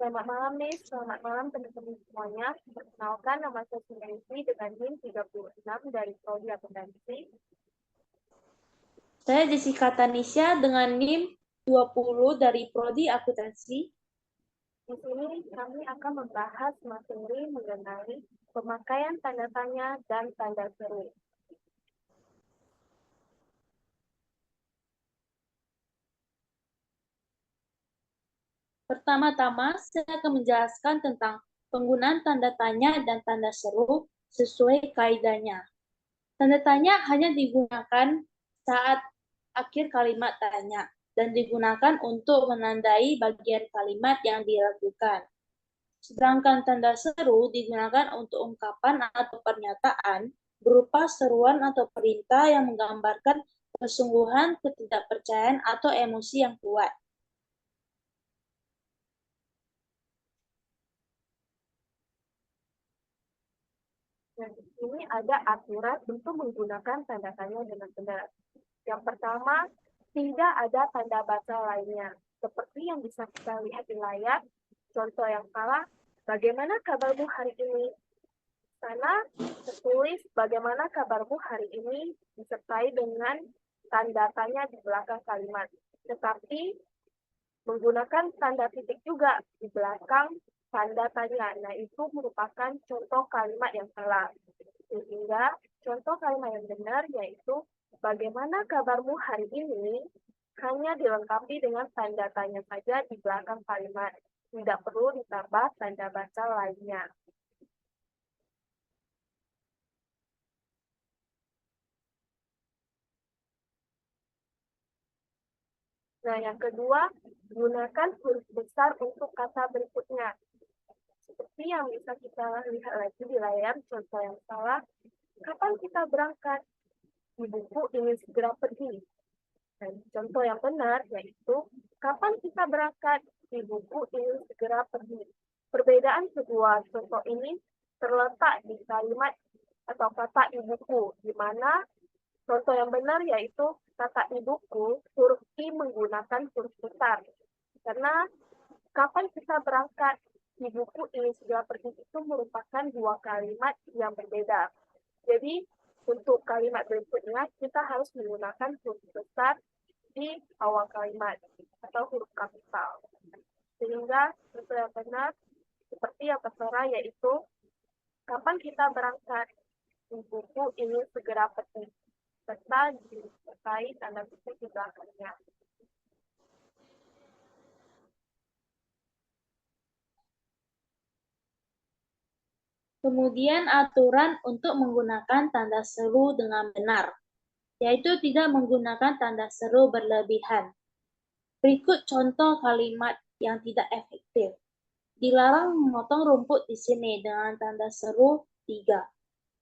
Selamat malam, Miss. Selamat malam, teman-teman semuanya. Perkenalkan, nama saya Sundaisi dengan NIM 36 dari Prodi Akuntansi. Saya Jessica Tanisha dengan NIM 20 dari Prodi Akuntansi. Di sini kami akan membahas materi mengenai pemakaian tanda tanya dan tanda seru. Pertama-tama, saya akan menjelaskan tentang penggunaan tanda tanya dan tanda seru sesuai kaidahnya. Tanda tanya hanya digunakan saat akhir kalimat tanya dan digunakan untuk menandai bagian kalimat yang diragukan. Sedangkan tanda seru digunakan untuk ungkapan atau pernyataan berupa seruan atau perintah yang menggambarkan kesungguhan, ketidakpercayaan, atau emosi yang kuat. Nah, di sini ada aturan untuk menggunakan tanda tanya dengan benar. Yang pertama, tidak ada tanda baca lainnya. Seperti yang bisa kita lihat di layar, contoh yang salah, bagaimana kabarmu hari ini? Sana tertulis bagaimana kabarmu hari ini disertai dengan tanda tanya di belakang kalimat. Tetapi menggunakan tanda titik juga di belakang tanda tanya. Nah, itu merupakan contoh kalimat yang salah. Sehingga contoh kalimat yang benar yaitu bagaimana kabarmu hari ini hanya dilengkapi dengan tanda tanya saja di belakang kalimat. Tidak perlu ditambah tanda baca lainnya. Nah, yang kedua, gunakan huruf besar untuk kata berikutnya. Seperti yang bisa kita lihat lagi di layar, contoh yang salah, kapan kita berangkat? Ibuku ingin segera pergi. Dan contoh yang benar yaitu, kapan kita berangkat? Ibuku ingin segera pergi. Perbedaan kedua contoh ini terletak di kalimat atau kata ibuku, di mana contoh yang benar yaitu kata ibuku, huruf I menggunakan huruf besar. Karena kapan kita berangkat, ibuku ingin segera pergi itu merupakan dua kalimat yang berbeda. Jadi, untuk kalimat berikutnya, kita harus menggunakan huruf besar di awal kalimat atau huruf kapital. Sehingga contoh yang benar seperti yang tertera yaitu kapan kita berangkat, ibuku ingin segera pergi, serta disertai tanda titik di belakangnya. Kemudian aturan untuk menggunakan tanda seru dengan benar, yaitu tidak menggunakan tanda seru berlebihan. Berikut contoh kalimat yang tidak efektif. Dilarang memotong rumput di sini dengan tanda seru 3.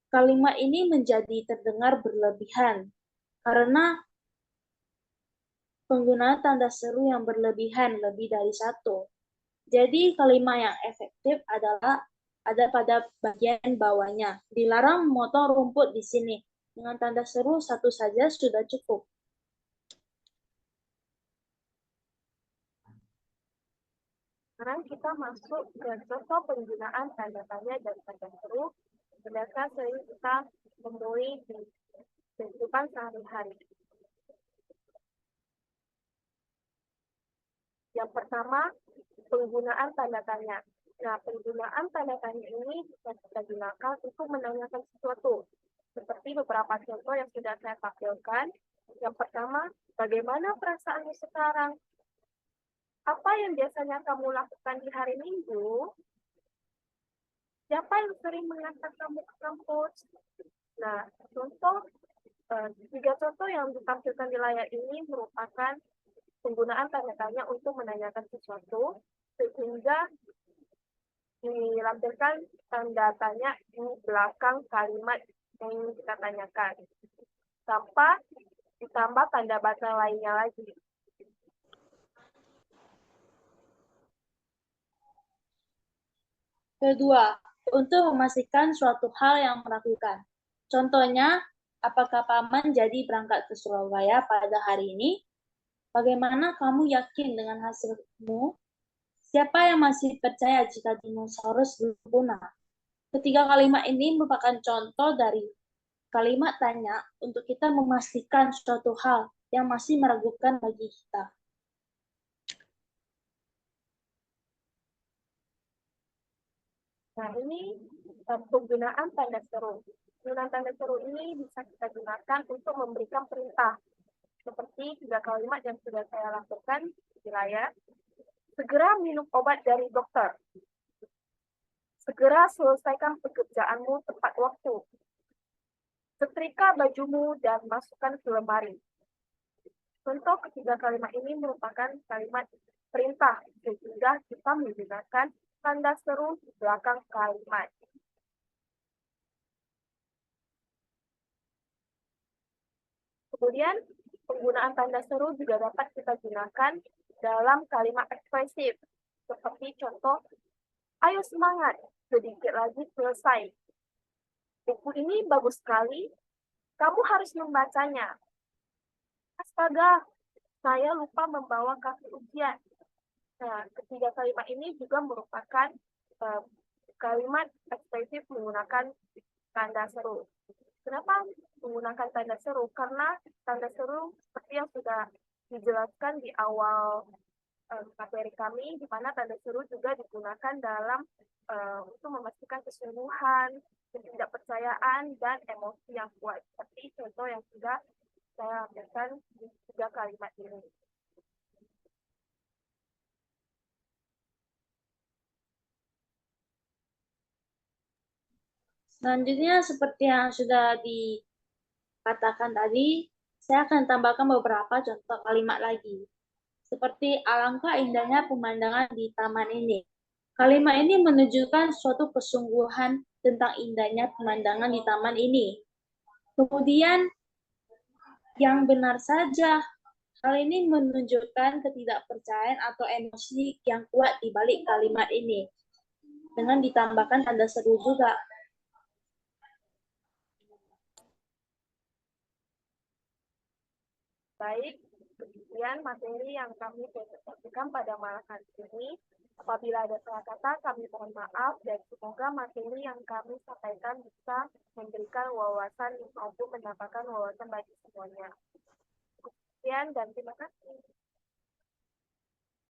Kalimat ini menjadi terdengar berlebihan karena penggunaan tanda seru yang berlebihan lebih dari 1. Jadi kalimat yang efektif adalah ada pada bagian bawahnya. Dilarang memotong rumput di sini. Dengan tanda seru 1 saja sudah cukup. Sekarang kita masuk ke contoh penggunaan tanda tanya dan tanda seru berdasarkan sering kita temui di kehidupan sehari-hari. Yang pertama, penggunaan tanda tanya. Nah, penggunaan tanda tanya ini bisa kita gunakan untuk menanyakan sesuatu. Seperti beberapa contoh yang sudah saya tampilkan. Yang pertama, bagaimana perasaanmu sekarang? Apa yang biasanya kamu lakukan di hari Minggu? Siapa yang sering mengantar kamu ke kampus? Nah, tiga contoh yang ditampilkan di layar ini merupakan penggunaan tanda tanya untuk menanyakan sesuatu, sehingga dilampirkan tanda tanya di belakang kalimat yang ingin kita tanyakan, tanpa ditambah tanda baca lainnya lagi. Kedua, untuk memastikan suatu hal yang meragukan. Contohnya, apakah Paman jadi berangkat ke Surabaya pada hari ini? Bagaimana kamu yakin dengan hasilmu? Siapa yang masih percaya jika dinosaurus belum punah? Ketiga kalimat ini merupakan contoh dari kalimat tanya untuk kita memastikan suatu hal yang masih meragukan bagi kita. Nah, ini penggunaan tanda seru. Penggunaan tanda seru ini bisa kita gunakan untuk memberikan perintah. Seperti tiga kalimat yang sudah saya lakukan di layar. Segera minum obat dari dokter. Segera selesaikan pekerjaanmu tepat waktu. Setrika bajumu dan masukkan ke lemari. Contoh ketiga kalimat ini merupakan kalimat perintah, sehingga kita menggunakan tanda seru di belakang kalimat. Kemudian, penggunaan tanda seru juga dapat kita gunakan dalam kalimat ekspresif, seperti contoh, ayo semangat, sedikit lagi selesai. Buku ini bagus sekali, kamu harus membacanya. Astaga, saya lupa membawa kartu ujian. Nah, ketiga kalimat ini juga merupakan kalimat ekspresif menggunakan tanda seru. Kenapa menggunakan tanda seru? Karena tanda seru seperti yang sudah dijelaskan di awal materi kami, di mana tanda seru juga digunakan dalam untuk memastikan kesungguhan, ketidakpercayaan, dan emosi yang kuat. Seperti contoh yang sudah saya berikan di tiga kalimat ini. Selanjutnya, seperti yang sudah dikatakan tadi, saya akan tambahkan beberapa contoh kalimat lagi. Seperti alangkah indahnya pemandangan di taman ini. Kalimat ini menunjukkan suatu kesungguhan tentang indahnya pemandangan di taman ini. Kemudian, yang benar saja, hal ini menunjukkan ketidakpercayaan atau emosi yang kuat di balik kalimat ini. Dengan ditambahkan tanda seru juga. Baik, demikian materi yang kami presentasikan pada malam hari ini. Apabila ada salah kata, kami mohon maaf dan semoga materi yang kami sampaikan bisa memberikan wawasan maupun mendapatkan wawasan bagi semuanya. Sekian dan terima kasih.